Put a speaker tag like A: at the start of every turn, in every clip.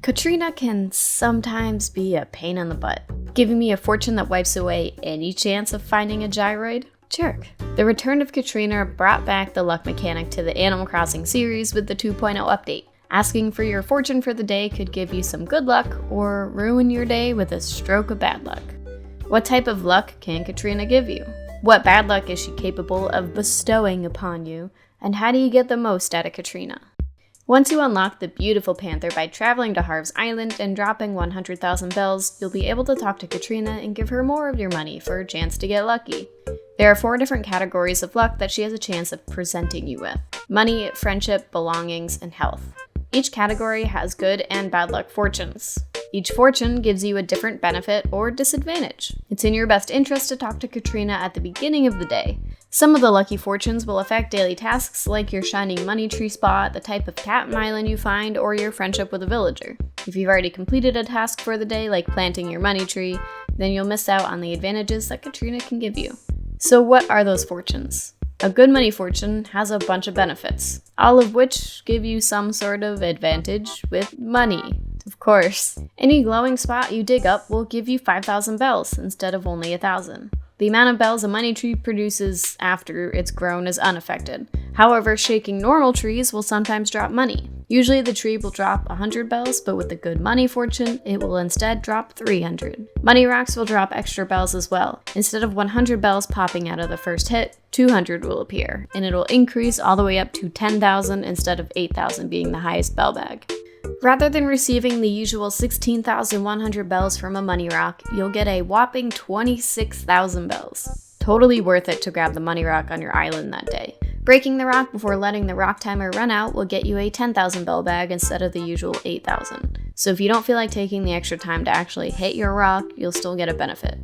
A: Katrina can sometimes be a pain in the butt, giving me a fortune that wipes away any chance of finding a gyroid. Jerk. The return of Katrina brought back the luck mechanic to the Animal Crossing series with the 2.0 update. Asking for your fortune for the day could give you some good luck or ruin your day with a stroke of bad luck. What type of luck can Katrina give you? What bad luck is she capable of bestowing upon you? And how do you get the most out of Katrina? Once you unlock the beautiful panther by traveling to Harv's Island and dropping 100,000 bells, you'll be able to talk to Katrina and give her more of your money for a chance to get lucky. There are 4 different categories of luck that she has a chance of presenting you with: money, friendship, belongings, and health. Each category has good and bad luck fortunes. Each fortune gives you a different benefit or disadvantage. It's in your best interest to talk to Katrina at the beginning of the day. Some of the lucky fortunes will affect daily tasks like your shining money tree spot, the type of Cap'n Island you find, or your friendship with a villager. If you've already completed a task for the day, like planting your money tree, then you'll miss out on the advantages that Katrina can give you. So what are those fortunes? A good money fortune has a bunch of benefits, all of which give you some sort of advantage with money. Of course. Any glowing spot you dig up will give you 5,000 bells instead of only 1,000. The amount of bells a money tree produces after it's grown is unaffected. However, shaking normal trees will sometimes drop money. Usually the tree will drop 100 bells, but with a good money fortune, it will instead drop 300. Money rocks will drop extra bells as well. Instead of 100 bells popping out of the first hit, 200 will appear, and it'll increase all the way up to 10,000 instead of 8,000 being the highest bell bag. Rather than receiving the usual 16,100 bells from a money rock, you'll get a whopping 26,000 bells. Totally worth it to grab the money rock on your island that day. Breaking the rock before letting the rock timer run out will get you a 10,000 bell bag instead of the usual 8,000. So if you don't feel like taking the extra time to actually hit your rock, you'll still get a benefit.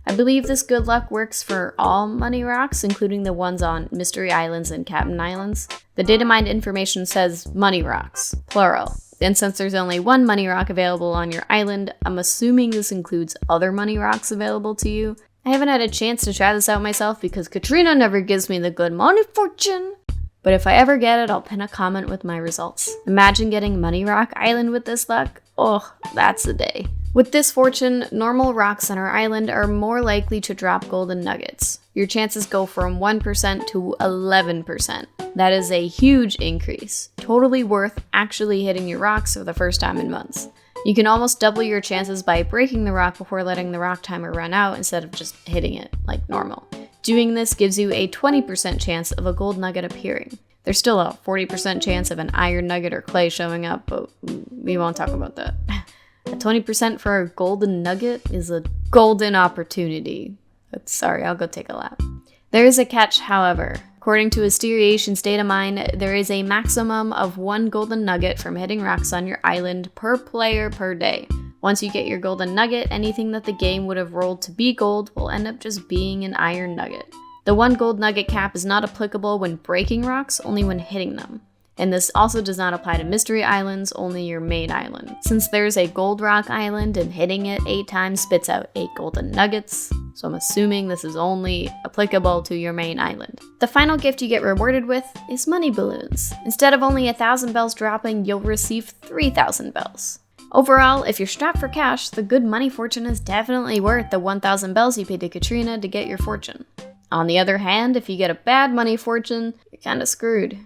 A: I believe this good luck works for all money rocks, including the ones on Mystery Islands and Cap'n Islands. The data mined information says money rocks, plural. And since there's only one money rock available on your island, I'm assuming this includes other money rocks available to you. I haven't had a chance to try this out myself because Katrina never gives me the good money fortune. But if I ever get it, I'll pin a comment with my results. Imagine getting Money Rock Island with this luck. Oh, that's the day. With this fortune, normal rocks on our island are more likely to drop golden nuggets. Your chances go from 1% to 11%. That is a huge increase. Totally worth actually hitting your rocks for the first time in months. You can almost double your chances by breaking the rock before letting the rock timer run out instead of just hitting it like normal. Doing this gives you a 20% chance of a gold nugget appearing. There's still a 40% chance of an iron nugget or clay showing up, but we won't talk about that. A 20% for a golden nugget is a golden opportunity. But sorry, I'll go take a lap. There is a catch, however. According to Asteriation's data mine, there is a maximum of 1 golden nugget from hitting rocks on your island per player per day. Once you get your golden nugget, anything that the game would have rolled to be gold will end up just being an iron nugget. The 1 gold nugget cap is not applicable when breaking rocks, only when hitting them. And this also does not apply to Mystery Islands, only your main island. Since there's a gold rock island and hitting it 8 times spits out 8 golden nuggets, so I'm assuming this is only applicable to your main island. The final gift you get rewarded with is money balloons. Instead of only 1,000 bells dropping, you'll receive 3,000 bells. Overall, if you're strapped for cash, the good money fortune is definitely worth the 1,000 bells you paid to Katrina to get your fortune. On the other hand, if you get a bad money fortune, you're kinda screwed.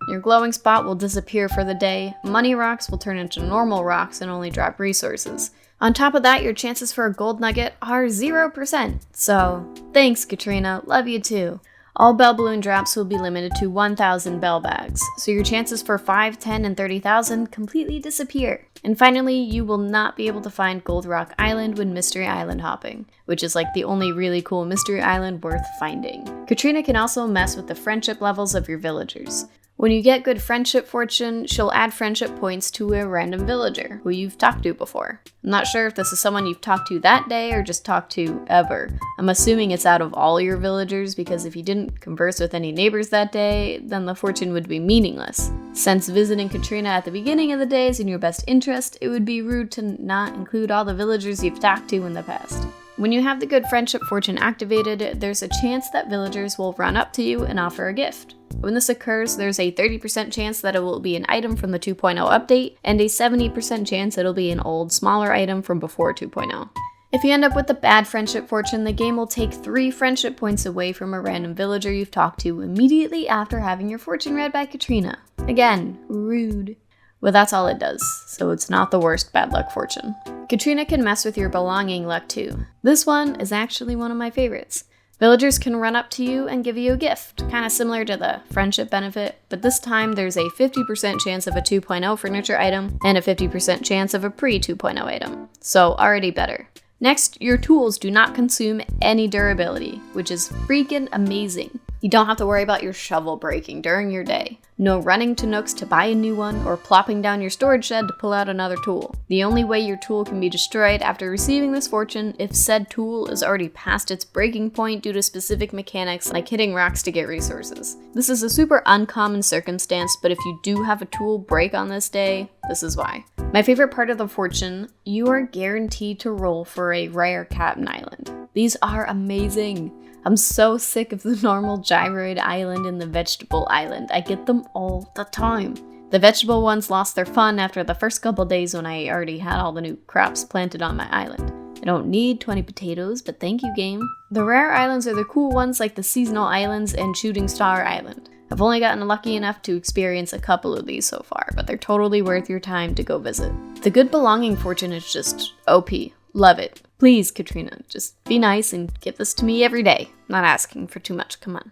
A: Your glowing spot will disappear for the day, money rocks will turn into normal rocks and only drop resources. On top of that, your chances for a gold nugget are 0%. So, thanks Katrina, love you too. All bell balloon drops will be limited to 1,000 bell bags, so your chances for 5, 10, and 30,000 completely disappear. And finally, you will not be able to find Gold Rock Island when Mystery Island hopping, which is like the only really cool Mystery Island worth finding. Katrina can also mess with the friendship levels of your villagers. When you get good friendship fortune, she'll add friendship points to a random villager who you've talked to before. I'm not sure if this is someone you've talked to that day or just talked to ever. I'm assuming it's out of all your villagers because if you didn't converse with any neighbors that day, then the fortune would be meaningless. Since visiting Katrina at the beginning of the day is in your best interest, it would be rude to not include all the villagers you've talked to in the past. When you have the Good Friendship Fortune activated, there's a chance that villagers will run up to you and offer a gift. When this occurs, there's a 30% chance that it will be an item from the 2.0 update, and a 70% chance it'll be an old, smaller item from before 2.0. If you end up with the bad friendship fortune, the game will take 3 friendship points away from a random villager you've talked to immediately after having your fortune read by Katrina. Again, rude. Well, that's all it does, so it's not the worst bad luck fortune. Katrina can mess with your belonging luck too. This one is actually one of my favorites. Villagers can run up to you and give you a gift, kind of similar to the friendship benefit, but this time there's a 50% chance of a 2.0 furniture item and a 50% chance of a pre-2.0 item, so already better. Next, your tools do not consume any durability, which is freaking amazing. You don't have to worry about your shovel breaking during your day. No running to Nooks to buy a new one or plopping down your storage shed to pull out another tool. The only way your tool can be destroyed after receiving this fortune if said tool is already past its breaking point due to specific mechanics like hitting rocks to get resources. This is a super uncommon circumstance, but if you do have a tool break on this day, this is why. My favorite part of the fortune, you are guaranteed to roll for a rare Captain Island. These are amazing. I'm so sick of the normal gyroid island and the vegetable island. I get them all the time. The vegetable ones lost their fun after the first couple days when I already had all the new crops planted on my island. I don't need 20 potatoes, but thank you, game. The rare islands are the cool ones like the seasonal islands and Shooting Star Island. I've only gotten lucky enough to experience a couple of these so far, but they're totally worth your time to go visit. The Good Belonging fortune is just OP. Love it. Please, Katrina, just be nice and give this to me every day. Not asking for too much, come on.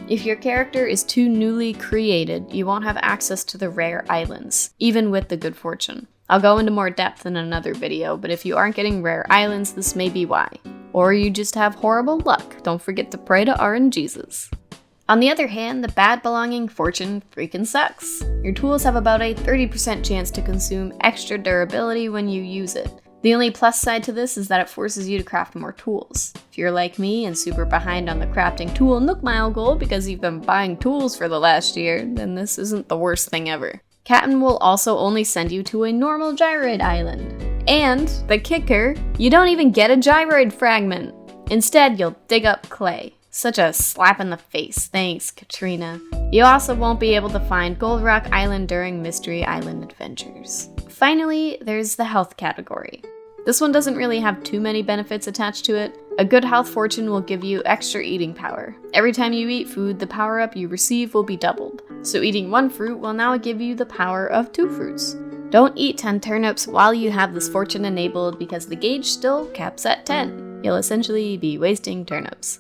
A: If your character is too newly created, you won't have access to the rare islands, even with the good fortune. I'll go into more depth in another video, but if you aren't getting rare islands, this may be why. Or you just have horrible luck. Don't forget to pray to RNGesus. On the other hand, the bad belonging fortune freaking sucks. Your tools have about a 30% chance to consume extra durability when you use it. The only plus side to this is that it forces you to craft more tools. If you're like me and super behind on the crafting tool Nook Mile goal because you've been buying tools for the last year, then this isn't the worst thing ever. Captain will also only send you to a normal gyroid island. And, the kicker, you don't even get a gyroid fragment. Instead, you'll dig up clay. Such a slap in the face, thanks Katrina. You also won't be able to find Gold Rock Island during Mystery Island adventures. Finally, there's the health category. This one doesn't really have too many benefits attached to it. A good health fortune will give you extra eating power. Every time you eat food, the power up you receive will be doubled. So eating 1 fruit will now give you the power of 2 fruits. Don't eat 10 turnips while you have this fortune enabled because the gauge still caps at 10. You'll essentially be wasting turnips.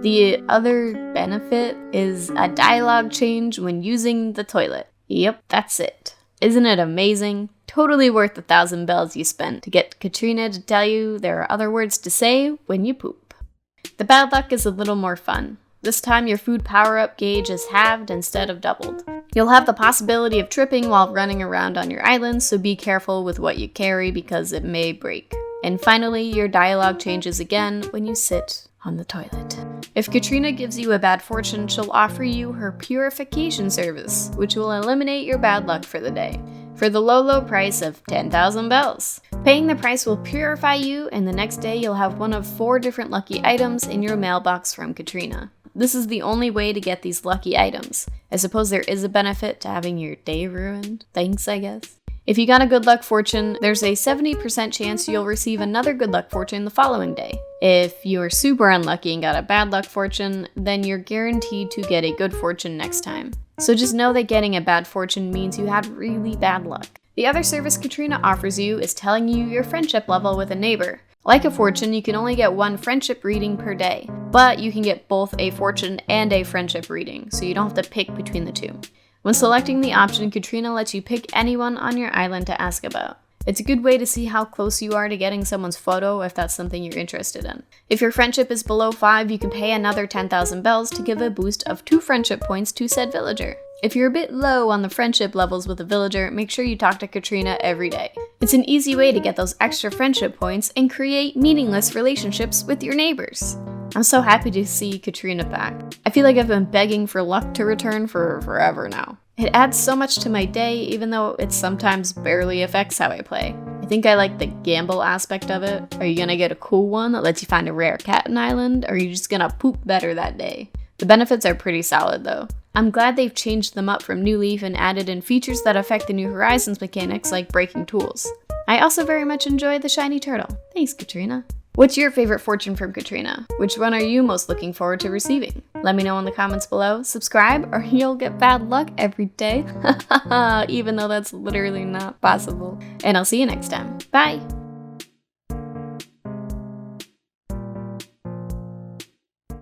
A: The other benefit is a dialogue change when using the toilet. Yep, that's it. Isn't it amazing? Totally worth the 1,000 bells you spent to get Katrina to tell you there are other words to say when you poop. The bad luck is a little more fun. This time your food power-up gauge is halved instead of doubled. You'll have the possibility of tripping while running around on your island, so be careful with what you carry because it may break. And finally, your dialogue changes again when you sit on the toilet. If Katrina gives you a bad fortune, she'll offer you her purification service, which will eliminate your bad luck for the day, for the low price of 10,000 bells. Paying the price will purify you, and the next day you'll have one of 4 different lucky items in your mailbox from Katrina. This is the only way to get these lucky items. I suppose there is a benefit to having your day ruined. Thanks, I guess. If you got a good luck fortune, there's a 70% chance you'll receive another good luck fortune the following day. If you're super unlucky and got a bad luck fortune, then you're guaranteed to get a good fortune next time. So just know that getting a bad fortune means you had really bad luck. The other service Katrina offers you is telling you your friendship level with a neighbor. Like a fortune, you can only get 1 friendship reading per day, but you can get both a fortune and a friendship reading, so you don't have to pick between the two. When selecting the option, Katrina lets you pick anyone on your island to ask about. It's a good way to see how close you are to getting someone's photo if that's something you're interested in. If your friendship is below 5, you can pay another 10,000 bells to give a boost of 2 friendship points to said villager. If you're a bit low on the friendship levels with a villager, make sure you talk to Katrina every day. It's an easy way to get those extra friendship points and create meaningless relationships with your neighbors. I'm so happy to see Katrina back. I feel like I've been begging for luck to return for forever now. It adds so much to my day, even though it sometimes barely affects how I play. I think I like the gamble aspect of it. Are you gonna get a cool one that lets you find a rare cat in Island, or are you just gonna poop better that day? The benefits are pretty solid though. I'm glad they've changed them up from New Leaf and added in features that affect the New Horizons mechanics like breaking tools. I also very much enjoy the shiny turtle. Thanks, Katrina. What's your favorite fortune from Katrina? Which one are you most looking forward to receiving? Let me know in the comments below. Subscribe or you'll get bad luck every day. Even though that's literally not possible. And I'll see you next time. Bye!